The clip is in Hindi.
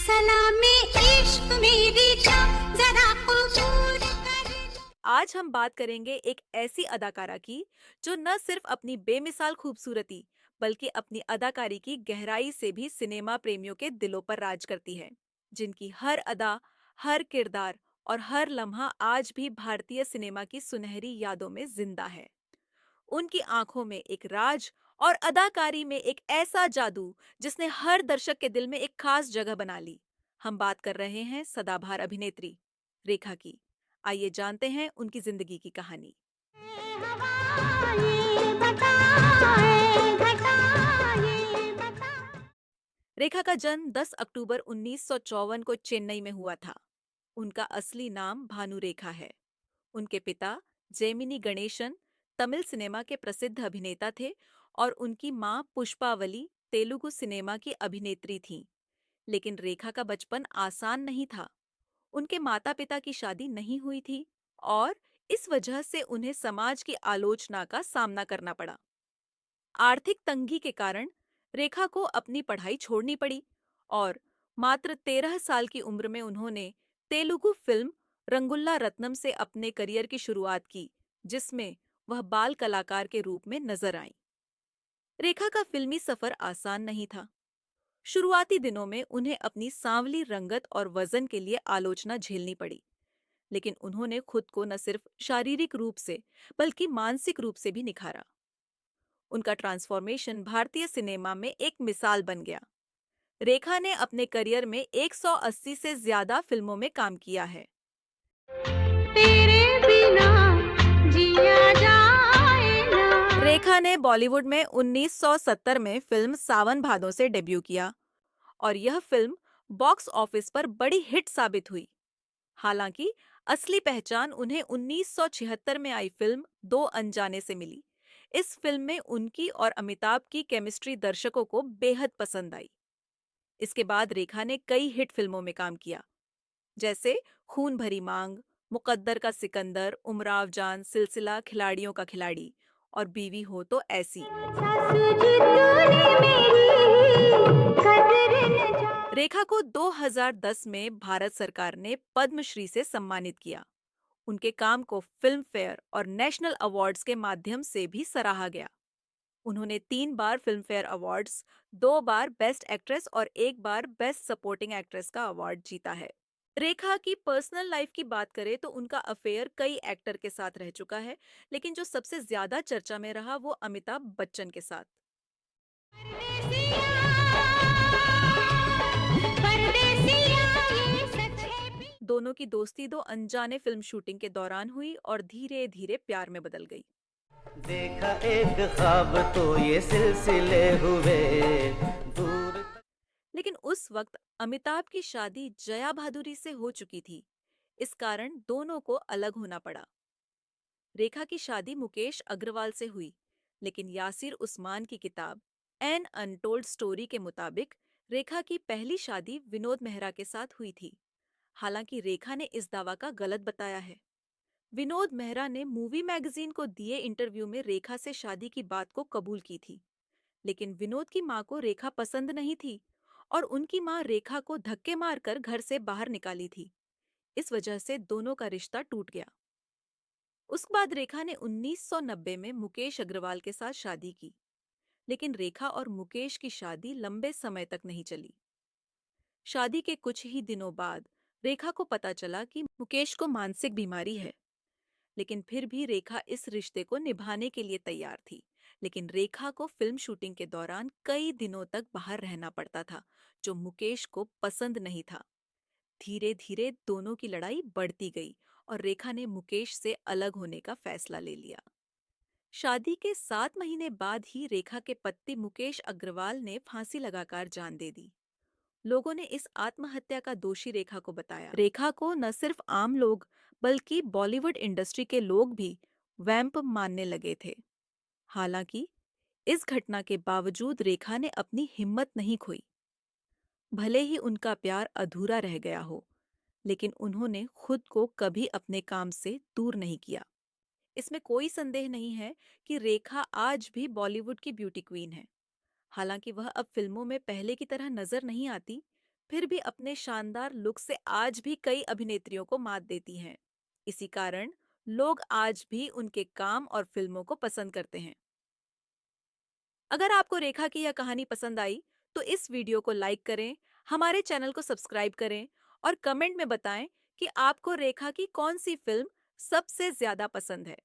सलामी इश्क मेरी जान जरा कबूल कर। आज हम बात करेंगे एक ऐसी अदाकारा की जो न सिर्फ अपनी बेमिसाल खूबसूरती बल्कि अपनी अदाकारी की गहराई से भी सिनेमा प्रेमियों के दिलों पर राज करती है, जिनकी हर अदा, हर किरदार और हर लम्हा आज भी भारतीय सिनेमा की सुनहरी यादों में जिंदा है। उनकी आंखों में एक राज और अदाकारी में एक ऐसा जादू जिसने हर दर्शक के दिल में एक खास जगह बना ली। हम बात कर रहे हैं सदाबहार अभिनेत्री रेखा की। आइए जानते हैं उनकी जिंदगी की कहानी। हवा ये बता, घटा ये बता। रेखा का जन्म 10 अक्टूबर 1954 को चेन्नई में हुआ था। उनका असली नाम भानु रेखा है। उनके पिता जैमिनी गणेशन तमिल सिनेमा के प्रसिद्ध अभिनेता थे और उनकी मां पुष्पावली तेलुगु सिनेमा की अभिनेत्री थीं। लेकिन रेखा का बचपन आसान नहीं था। उनके माता पिता की शादी नहीं हुई थी और इस वजह से उन्हें समाज की आलोचना का सामना करना पड़ा। आर्थिक तंगी के कारण रेखा को अपनी पढ़ाई छोड़नी पड़ी और मात्र 13 साल की उम्र में उन्होंने तेलुगु फिल्म रंगुल्ला रत्नम से अपने करियर की शुरुआत की, जिसमें वह बाल कलाकार के रूप में नजर आईं। रेखा का फिल्मी सफर आसान नहीं था। शुरुआती दिनों में उन्हें अपनी सांवली रंगत और वजन के लिए आलोचना झेलनी पड़ी, लेकिन उन्होंने खुद को न सिर्फ शारीरिक रूप से बल्कि मानसिक रूप से भी निखारा। उनका ट्रांसफॉर्मेशन भारतीय सिनेमा में एक मिसाल बन गया। रेखा ने अपने करियर में 180 से ज्यादा फिल्मों में काम किया है। तेरे बिना जिया जाए ना। रेखा ने बॉलीवुड में 1970 में फिल्म सावन भादो से डेब्यू किया और यह फिल्म बॉक्स ऑफिस पर बड़ी हिट साबित हुई। हालांकि असली पहचान उन्हें 1976 में आई फिल्म दो अनजाने से मिली। इस फिल्म में उनकी और अमिताभ की केमिस्ट्री दर्शकों को बेहद पसंद आई। इसके बाद रेखा ने कई हिट फिल्मों में काम किया, जैसे खून भरी मांग, मुकद्दर का सिकंदर, उमराव जान, सिलसिला, खिलाड़ियों का खिलाड़ी और बीवी हो तो ऐसी। सासू जी तूने मेरी कदर न जानी। रेखा को 2010 में भारत सरकार ने पद्मश्री से सम्मानित किया। उनके काम को फिल्म फेयर और नेशनल अवार्ड्स के माध्यम से भी सराहा गया। उन्होंने 3 बार फिल्म फेयर अवार्ड्स, 2 बार बेस्ट एक्ट्रेस और 1 बार बेस्ट सपोर्टिंग एक्ट्रेस का अवार्ड जीता है। रेखा की पर्सनल लाइफ की बात करें तो उनका अफेयर कई एक्टर के साथ रह चुका है, लेकिन जो सबसे ज्यादा चर्चा में रहा वो अमिताभ बच्चन के साथ। परदेसिया ये सच है। दोनों की दोस्ती दो अनजाने फिल्म शूटिंग के दौरान हुई और धीरे धीरे प्यार में बदल गई। देखा एक ख्वाब तो ये सिलसिले हुए दूर। लेकिन उस वक्त अमिताभ की शादी जया भादुरी से हो चुकी थी। इस कारण दोनों को अलग होना पड़ा। रेखा की शादी मुकेश अग्रवाल से हुई, लेकिन यासिर उस्मान की किताब एन अनटोल्ड स्टोरी के मुताबिक रेखा की पहली शादी विनोद मेहरा के साथ हुई थी। हालांकि रेखा ने इस दावा का गलत बताया है। विनोद मेहरा ने मूवी मैगजीन को दिए इंटरव्यू में रेखा से शादी की बात को कबूल की थी, लेकिन विनोद की मां को रेखा पसंद नहीं थी और उनकी मां रेखा को धक्के मारकर घर से बाहर निकाली थी। इस वजह से दोनों का रिश्ता टूट गया। उसके बाद रेखा ने 1990 में मुकेश अग्रवाल के साथ शादी की, लेकिन रेखा और मुकेश की शादी लंबे समय तक नहीं चली। शादी के कुछ ही दिनों बाद रेखा को पता चला कि मुकेश को मानसिक बीमारी है, लेकिन फिर भी रेखा इस रिश्ते को निभाने के लिए तैयार थी। लेकिन रेखा को फिल्म शूटिंग के दौरान कई दिनों तक बाहर रहना पड़ता था, जो मुकेश को पसंद नहीं था। धीरे धीरे दोनों की लड़ाई बढ़ती गई और रेखा ने मुकेश से अलग होने का फैसला ले लिया। शादी के 7 महीने बाद ही रेखा के पति मुकेश अग्रवाल ने फांसी लगाकर जान दे दी। लोगों ने इस आत्महत्या का दोषी रेखा को बताया। रेखा को न सिर्फ आम लोग बल्कि बॉलीवुड इंडस्ट्री के लोग भी वैम्प मानने लगे थे। हालांकि इस घटना के बावजूद रेखा ने अपनी हिम्मत नहीं खोई। भले ही उनका प्यार अधूरा रह गया हो, लेकिन उन्होंने खुद को कभी अपने काम से दूर नहीं किया। इसमें कोई संदेह नहीं है कि रेखा आज भी बॉलीवुड की ब्यूटी क्वीन है। हालांकि वह अब फिल्मों में पहले की तरह नजर नहीं आती, फिर भी अपने शानदार लुक से आज भी कई अभिनेत्रियों को मात देती हैं। इसी कारण लोग आज भी उनके काम और फिल्मों को पसंद करते हैं। अगर आपको रेखा की यह कहानी पसंद आई तो इस वीडियो को लाइक करें, हमारे चैनल को सब्सक्राइब करें और कमेंट में बताएं कि आपको रेखा की कौन सी फिल्म सबसे ज्यादा पसंद है।